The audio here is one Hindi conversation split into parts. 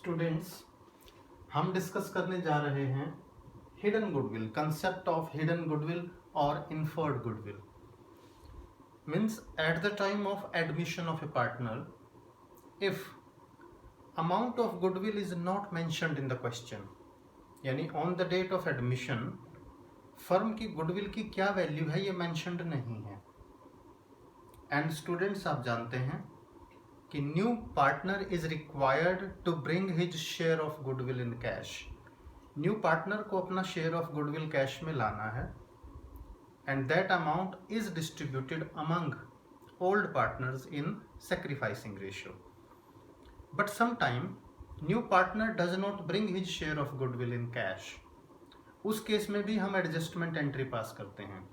स्टूडेंट्स, हम डिस्कस करने जा रहे हैं hidden goodwill, concept of hidden goodwill और inferred goodwill. Means at the time of admission of a partner, if amount of goodwill is not mentioned in the question, यानी on the date of admission firm की गुडविल की क्या वैल्यू है ये मेंशन्ड नहीं है। एंड स्टूडेंट्स, आप जानते हैं कि new partner is required to bring his share of goodwill in cash. New partner को अपना शेयर ऑफ गुडविल कैश में लाना है and that amount is distributed among old partners in sacrificing ratio. But sometime new partner does not bring his share of goodwill in cash. उस केस में भी हम एडजस्टमेंट एंट्री पास करते हैं,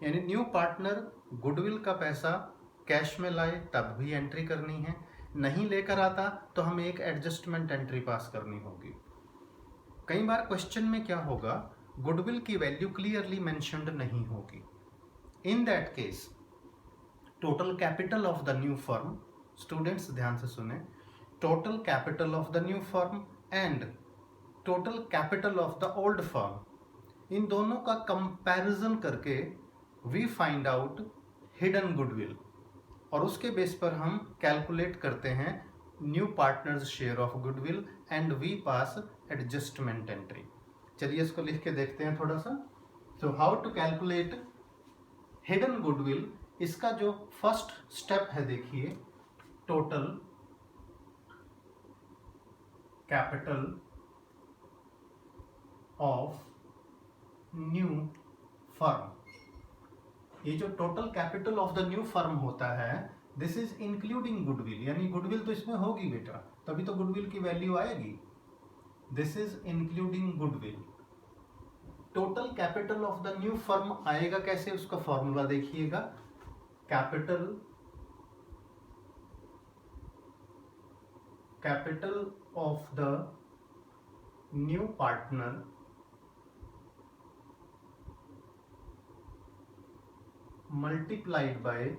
यानी न्यू पार्टनर गुडविल का पैसा कैश में लाए तब भी एंट्री करनी है, नहीं लेकर आता तो हमें एक एडजस्टमेंट एंट्री पास करनी होगी। कई बार क्वेश्चन में क्या होगा, गुडविल की वैल्यू क्लियरली मेंशन्ड नहीं होगी। In that case total capital of the new firm, students ध्यान से सुने, total capital of the new firm and total capital of the old firm, इन दोनों का कंपैरिजन करके we find out hidden goodwill और उसके बेस पर हम कैलकुलेट करते हैं new partner's share of goodwill and we pass adjustment entry. चलिए इसको लिख के देखते हैं थोड़ा सा। So how to calculate hidden goodwill, इसका जो फर्स्ट स्टेप है देखिए, total capital of new firm. ये जो total capital of the new firm होता है, दिस इज इंक्लूडिंग गुडविल, यानी गुडविल तो इसमें होगी बेटा, तभी तो गुडविल की वैल्यू आएगी। This is including goodwill. Total capital of the new firm आएगा कैसे, उसका फॉर्मूला देखिएगा, capital of the new partner multiplied by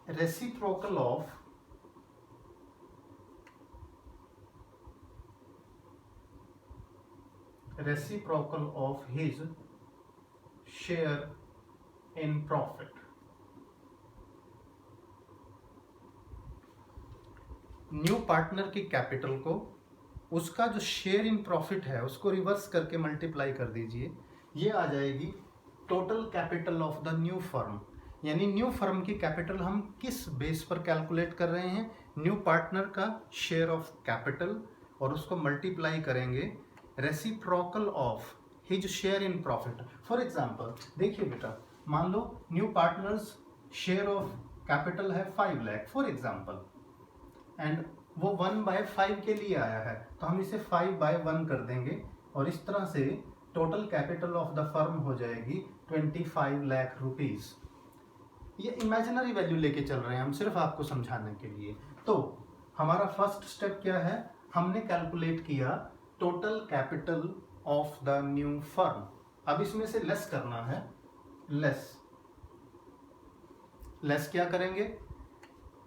reciprocal of his share in profit। New partner की कैपिटल को उसका जो शेयर इन प्रॉफिट है उसको रिवर्स करके मल्टीप्लाई कर दीजिए, ये आ जाएगी total capital of the new firm. यानी न्यू फर्म की कैपिटल हम किस बेस पर कैलकुलेट कर रहे हैं, न्यू पार्टनर का शेयर ऑफ कैपिटल, और उसको मल्टीप्लाई करेंगे reciprocal of his share in profit. For example देखिए बेटा, मान लो new partner's share of capital है 5 लाख फॉर एग्जांपल, एंड वो 1/5 के लिए आया है, तो हम इसे 5/1 कर देंगे और इस तरह से total capital of the firm हो जाएगी 25 लाख रुपीज। ये इमेजिनरी वैल्यू लेके चल रहे हैं हम सिर्फ आपको समझाने के लिए। तो हमारा फर्स्ट स्टेप क्या है, हमने कैलकुलेट किया total capital of the new firm. अब इसमें से लेस करना है, लेस क्या करेंगे,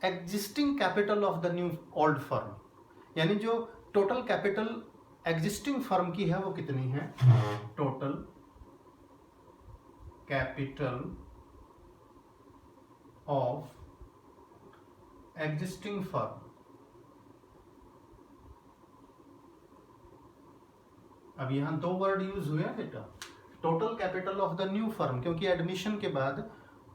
existing capital of the new old firm, यानी जो टोटल कैपिटल एग्जिस्टिंग फर्म की है वो कितनी है, total capital of existing firm. अब यहां दो वर्ड यूज हुए हैं बेटा, total capital of the new firm, क्योंकि एडमिशन के बाद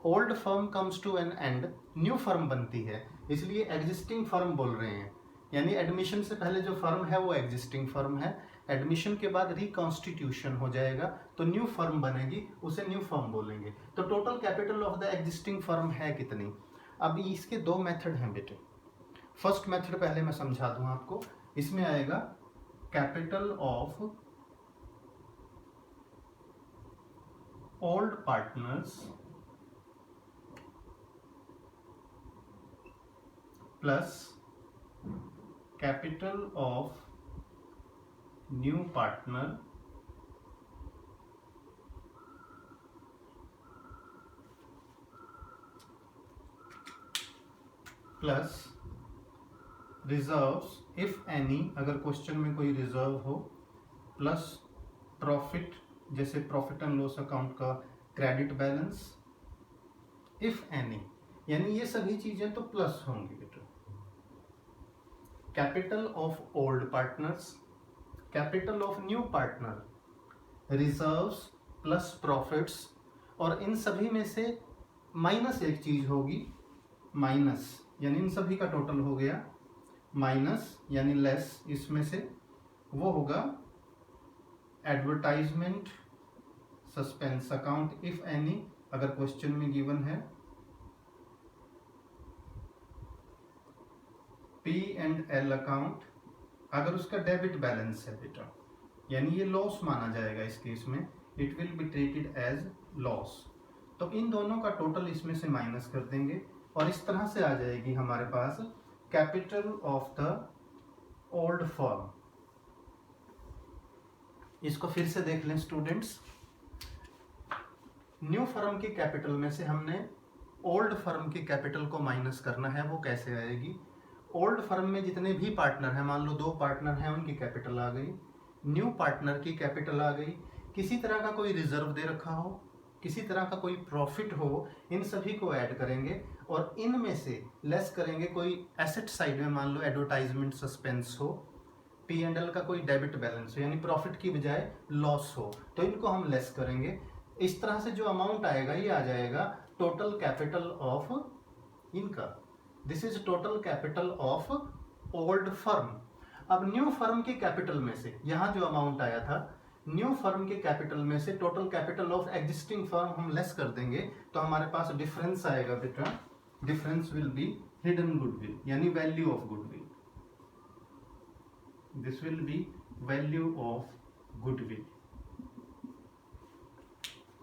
old firm comes to an end, new firm बनती है, इसलिए एग्जिस्टिंग फर्म बोल रहे हैं। यानी एडमिशन से पहले जो फर्म है वो एग्जिस्टिंग फर्म है, एडमिशन के बाद रिकॉन्स्टिट्यूशन हो जाएगा तो न्यू फर्म बनेगी, उसे न्यू फर्म बोलेंगे। तो total capital of the existing firm है कितनी। अब इसके दो मेथड हैं बेटे। फर्स्ट मेथड पहले मैं समझा दूं आपको, इसमें आएगा capital of old partners plus capital of new partner plus reserves if any, अगर क्वेश्चन में कोई रिजर्व हो, प्लस प्रॉफिट, जैसे प्रॉफिट एंड लॉस अकाउंट का क्रेडिट बैलेंस, इफ एनी, यानी ये सभी चीजें तो प्लस होंगी बेटा। Capital of old partners, capital of new partner, reserves plus profits, और इन सभी में से माइनस एक चीज होगी, माइनस यानी इन सभी का टोटल हो गया, माइनस यानी लेस इसमें से, वो होगा advertisement suspense account if any, अगर क्वेश्चन में गिवन है, पी एंड एल अकाउंट अगर उसका डेबिट बैलेंस है बेटा, यानी ये लॉस माना जाएगा इस केस में, it will be treated as loss. तो इन दोनों का टोटल इसमें से माइनस कर देंगे और इस तरह से आ जाएगी हमारे पास capital of the old firm. इसको फिर से देख लें स्टूडेंट्स, न्यू फर्म की कैपिटल में से हमने ओल्ड फर्म की कैपिटल को माइनस करना है। वो कैसे आएगी? ओल्ड फर्म में जितने भी पार्टनर हैं, मान लो 2 पार्टनर हैं, उनकी कैपिटल आ गई, न्यू पार्टनर की कैपिटल आ गई, किसी तरह का कोई रिजर्व दे रखा हो, किसी तरह का कोई प्रॉफिट हो, इन सभी को ऐड करेंगे और इनमें से लेस करेंगे कोई एसेट साइड में, मान लो एडवर्टाइजमेंट सस्पेंस हो, पी एंड एल का कोई डेबिट बैलेंस हो, यानी प्रॉफिट की बजाय लॉस हो, तो इनको हम लेस करेंगे। इस तरह से जो अमाउंट आएगा ये आ जाएगा टोटल कैपिटल ऑफ इनका। This is total capital of old firm. अब न्यू फर्म की कैपिटल में से यहाँ जो अमाउंट आया था, न्यू फर्म के कैपिटल में से total capital of existing firm हम लेस कर देंगे, तो हमारे पास डिफरेंस आएगा बेटा। Difference will be hidden goodwill, यानी value of goodwill. This will be value of goodwill.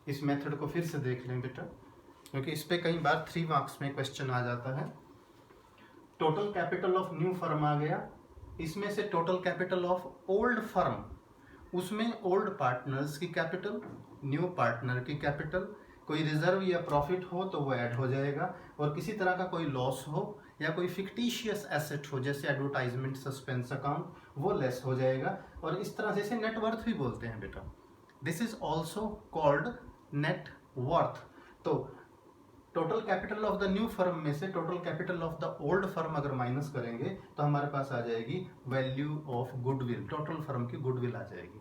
इस मेथड को फिर से देख लें बेटा, क्योंकि इस पे कई बार 3 मार्क्स में क्वेश्चन आ जाता है। Total capital of new firm आ गया, इसमें से total capital of old firm, उसमें ओल्ड पार्टनर्स की कैपिटल, न्यू पार्टनर की कैपिटल, कोई रिजर्व या प्रॉफिट हो तो वो ऐड हो जाएगा, और किसी तरह का कोई लॉस हो या कोई फिक्टिशियस एसेट हो जैसे एडवर्टाइजमेंट सस्पेंस अकाउंट, वो लेस हो जाएगा। और इस तरह से इसे नेटवर्थ भी बोलते हैं बेटा। This is also called net worth. तो total capital of the new firm में से total capital of the old firm अगर माइनस करेंगे तो हमारे पास आ जाएगी value of goodwill, total firm की गुडविल आ जाएगी।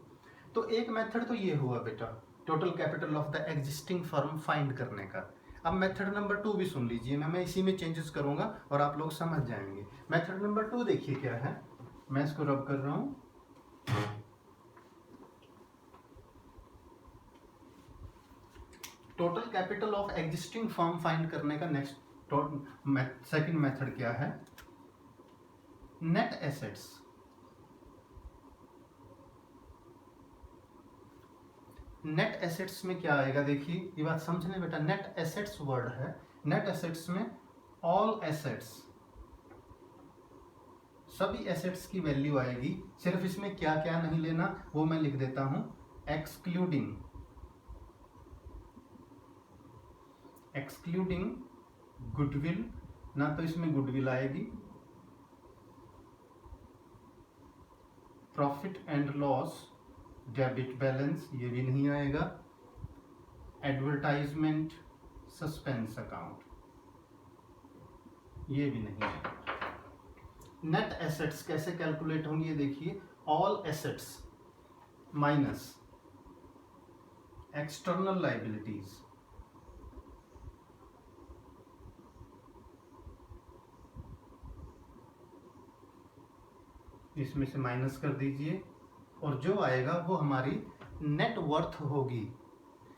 तो एक मेथड तो ये हुआ बेटा total capital of the existing firm find करने का। अब मेथड नंबर 2 भी सुन लीजिए, मैं इसी में चेंजेस करूंगा और आप लोग समझ जाएंगे। मेथड नंबर 2 देखिए क्या है, मैं इसको रब कर रहा हूं। Total capital of existing firm find करने का नेक्स्ट सेकंड मेथड क्या है? Net assets. नेट एसेट्स में क्या आएगा देखिए, ये बात समझने बेटा, नेट एसेट्स वर्ड है। नेट एसेट्स में ऑल एसेट्स, सभी एसेट्स की वैल्यू आएगी। सिर्फ इसमें क्या क्या नहीं लेना वो मैं लिख देता हूं, एक्सक्लूडिंग गुडविल, ना तो इसमें गुडविल आएगी, profit and loss debit balance ये भी नहीं आएगा, एडवर्टाइजमेंट सस्पेंस अकाउंट ये भी नहीं आएगा। नेट एसेट्स कैसे कैलकुलेट होंगी ये देखिए, all assets minus external liabilities, इसमें से माइनस कर दीजिए, और जो आएगा वो हमारी नेट वर्थ होगी।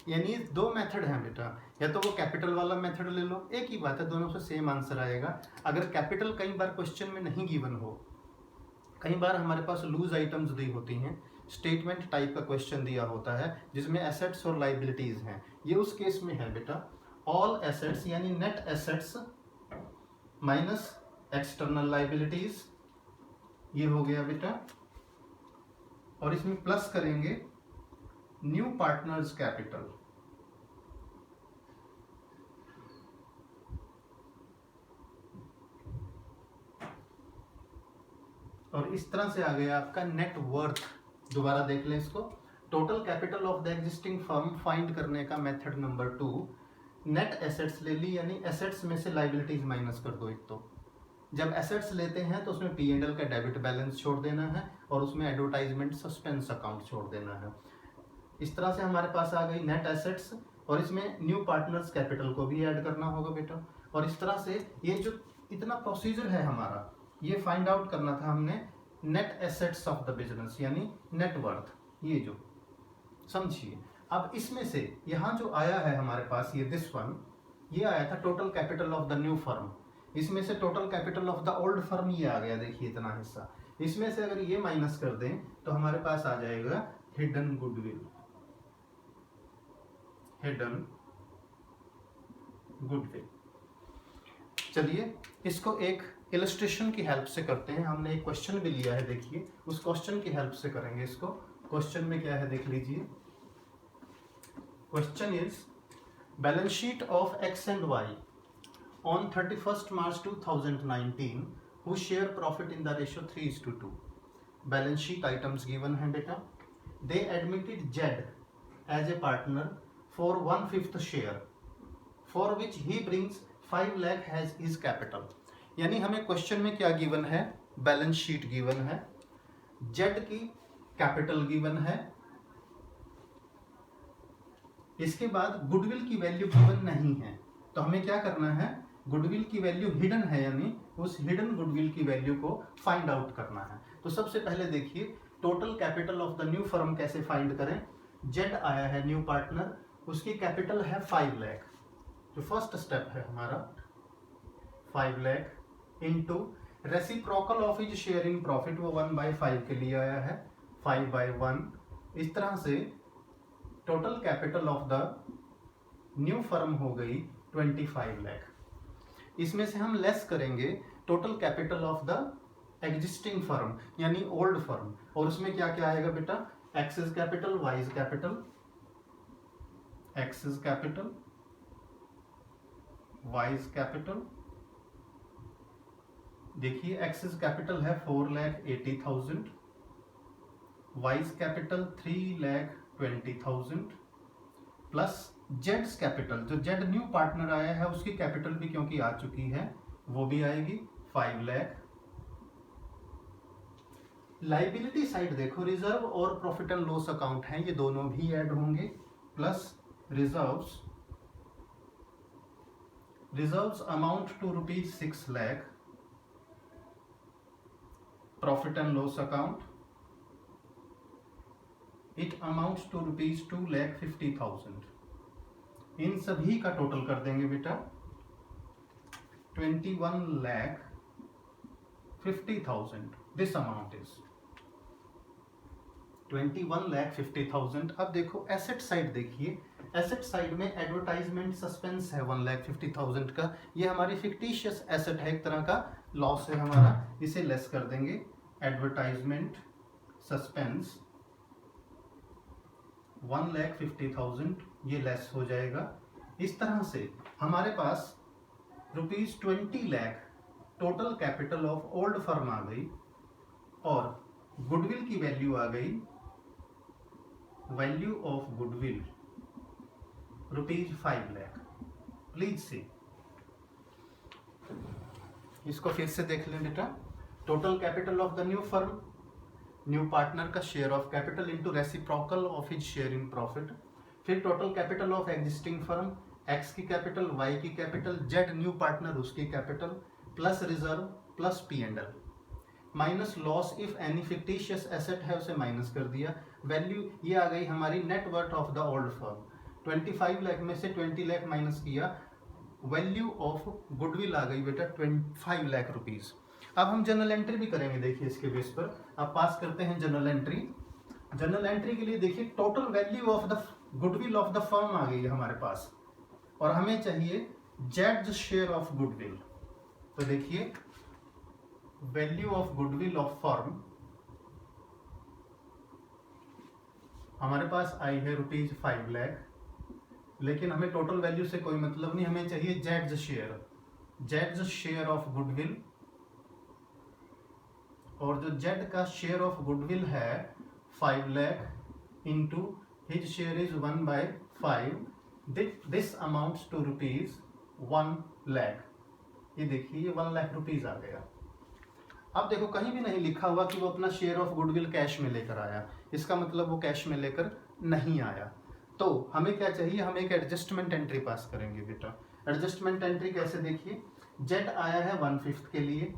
यानी 2 मेथड हैं बेटा, या तो वो कैपिटल वाला मेथड ले लो, एक ही बात है, दोनों से सेम आंसर आएगा। अगर कैपिटल कई बार क्वेश्चन में नहीं गिवन हो, कई बार हमारे पास लूज आइटम्स दी होती हैं, स्टेटमेंट टाइप का क्वेश्चन दिया होता है जिसमें एसेट्स और लाइबिलिटीज हैं, ये उस केस में है बेटा ऑल एसेट्स यानी net assets minus external liabilities, ये हो गया बेटा, और इसमें प्लस करेंगे न्यू पार्टनर्स कैपिटल, और इस तरह से आ गया आपका नेट वर्थ। दोबारा देख लें इसको, total capital of the existing firm find करने का मेथड नंबर 2, नेट एसेट्स ले ली, यानी एसेट्स में से लाइबिलिटीज माइनस कर दो। एक तो जब एसेट्स लेते हैं तो उसमें P&L का डेबिट बैलेंस छोड़ देना है और उसमें एडवर्टाइजमेंट सस्पेंस अकाउंट छोड़ देना है। इस तरह से हमारे पास आ गई नेट एसेट्स, और इसमें न्यू पार्टनर्स कैपिटल को भी ऐड करना होगा बेटा। और इस तरह से ये जो इतना प्रोसीजर है हमारा, ये फाइंड आउट करना था हमने net assets of the business, यानी नेट वर्थ, ये जो समझिए। अब इसमें से यहाँ जो आया है हमारे पास ये दिस वन, ये आया था total capital of the new firm. इसमें से total capital of the old firm ये आ गया, देखिए इतना हिस्सा। इसमें से अगर ये माइनस कर दें तो हमारे पास आ जाएगा हिडन गुडविल। Hidden goodwill. चलिए इसको एक इलस्ट्रेशन की हेल्प से करते हैं। हमने एक क्वेश्चन भी लिया है, देखिए उस क्वेश्चन की हेल्प से करेंगे इसको। क्वेश्चन में क्या है देख लीजिए। Question is balance sheet of X and Y on 31st March 2019 whose share profit in the ratio 3:2. Balance sheet items given है बेटा। They admitted Z as a partner for 1/5 share for which he brings 5 lakh as his capital। यानी हमें क्वेश्चन में क्या गिवन है, बैलेंस शीट गिवन है, Z की कैपिटल गिवन है, इसके बाद गुडविल की वैल्यू गिवन नहीं है। तो हमें क्या करना है, गुडविल की वैल्यू हिडन है, यानी उस हिडन गुडविल की वैल्यू को फाइंड आउट करना है। तो सबसे पहले देखिए total capital of the new firm कैसे फाइंड करें। जेड आया है न्यू पार्टनर, उसकी कैपिटल है 5 लाख। जो फर्स्ट स्टेप है हमारा 5 lakh into reciprocal of his share in profit, वो 1/5 के लिए आया है 5/1। इस तरह से total capital of the new firm हो गई 25 लाख। इसमें से हम लेस करेंगे total capital of the existing firm यानी ओल्ड फर्म, और उसमें क्या क्या आएगा बेटा, X is capital, Y is capital, X is capital, Y is capital. देखिए एक्स इज कैपिटल है 4,80,000, वाई इज कैपिटल 3,20,000 प्लस जेड्स कैपिटल, जो जेड न्यू पार्टनर आया है उसकी कैपिटल भी क्योंकि आ चुकी है वो भी आएगी 5 लाख। लाइबिलिटी साइड देखो, रिजर्व और प्रॉफिट एंड लॉस अकाउंट है, ये दोनों भी ऐड होंगे, plus reserves, reserves amount to ₹6 lakh, profit and loss account it amounts to ₹2,50,000। इन सभी का टोटल कर देंगे बेटा 21,50,000। This amount is 21,50,000। अब देखो एसेट साइड देखिए, एसेट साइड में एडवर्टाइजमेंट सस्पेंस है 1,50,000 का, ये हमारी फिक्टिशियस एसेट है, एक तरह का लॉस है हमारा, इसे लेस कर देंगे। एडवर्टाइजमेंट सस्पेंस 1,50,000 ये लेस हो जाएगा। इस तरह से हमारे पास ₹20 lakh total capital of old firm आ गई, और गुडविल की वैल्यू आ गई, value of goodwill ₹5 lakh. Please से इसको फिर से देख लें बेटा। Total capital of the new firm, new partner का share of capital into reciprocal of his share in profit, फिर total capital of existing firm, X की कैपिटल, वाई की कैपिटल, जेड न्यू पार्टनर उसकी capital, plus reserve plus P&L, minus loss if any fictitious asset है उसे माइनस कर दिया। वैल्यू ये आ गई हमारी net worth of the old firm. 25 lakh में से 20 लाख माइनस किया, वैल्यू ऑफ गुडविल आ गई बेटा 5 लाख रुपीज। अब हम जनरल एंट्री भी करेंगे, देखिए इसके बेस पर अब पास करते हैं जनरल एंट्री। जनरल एंट्री के लिए देखिए total value of the goodwill of the firm आ गई है हमारे पास, और हमें चाहिए जेड्स शेयर ऑफ गुडविल। तो देखिए value of goodwill of firm हमारे पास आई है ₹5 लाख, लेकिन हमें टोटल वैल्यू से कोई मतलब नहीं, हमें चाहिए जेड्स शेयर ऑफ गुडविल और जो जेड का शेयर ऑफ गुडविल है 5 lakh into his share is 1/5, this amounts to rupees 1 lakh. ये देखिए ये 1 लाख रुपीज आ गया। अब देखो कहीं भी नहीं लिखा हुआ कि वो अपना शेयर ऑफ गुडविल कैश में लेकर आया, इसका मतलब वो कैश में लेकर नहीं आया। तो हमें क्या चाहिए, हम एक एडजस्टमेंट एंट्री पास करेंगे बेटा। एडजस्टमेंट एंट्री कैसे, देखिए जेड आया है 1/5 के लिए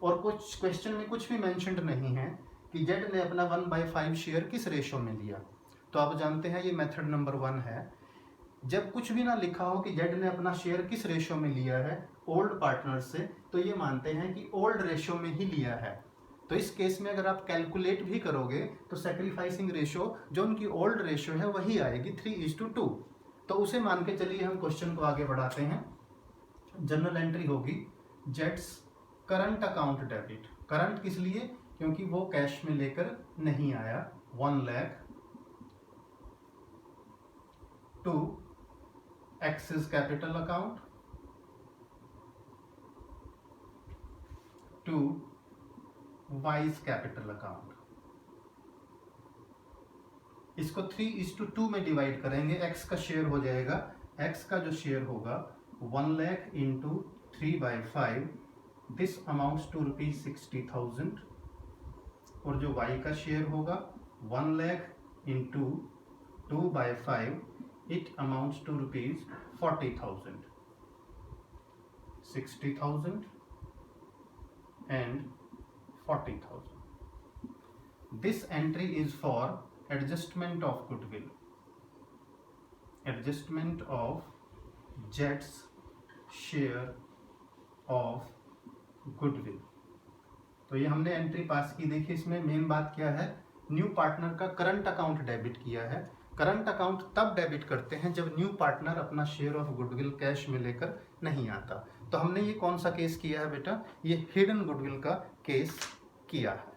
और कुछ क्वेश्चन में कुछ भी मेंशन्ड नहीं है कि जेड ने अपना 1/5 शेयर किस रेशो में लिया। तो आप जानते हैं ये मेथड नंबर 1 है। जब कुछ भी ना लिखा हो कि जेड ने अपना शेयर किस रेशो में लिया है ओल्ड पार्टनर से, तो ये मानते हैं कि ओल्ड रेशो में ही लिया है। तो इस केस में अगर आप कैलकुलेट भी करोगे तो सैक्रिफाइसिंग रेशो जो उनकी ओल्ड रेशो है वही आएगी 3:2। तो उसे मान के चलिए हम क्वेश्चन को आगे बढ़ाते हैं। जनरल एंट्री होगी Jades current account debit. Current किस लिए, क्योंकि वो कैश में लेकर नहीं आया। 1 lakh to X's capital account to Y's capital account. इसको 3:2 में डिवाइड करेंगे। एक्स का शेयर हो जाएगा, एक्स का जो शेयर होगा 1 lakh into 3/5, this amounts to rupees 60,000। और जो वाई का शेयर होगा 1 lakh into 2/5, it amounts to rupees 40,000। 60,000 and 40,000. This entry is for adjustment of goodwill. Adjustment of Jet's share of goodwill. तो ये हमने एंट्री पास की। देखिए इसमें मेन बात क्या है, न्यू पार्टनर का करंट अकाउंट डेबिट किया है। करंट अकाउंट तब डेबिट करते हैं जब न्यू पार्टनर अपना शेयर ऑफ गुडविल कैश में लेकर नहीं आता। तो हमने ये कौन सा केस किया है बेटा, ये हिडन गुडविल का केस किया है।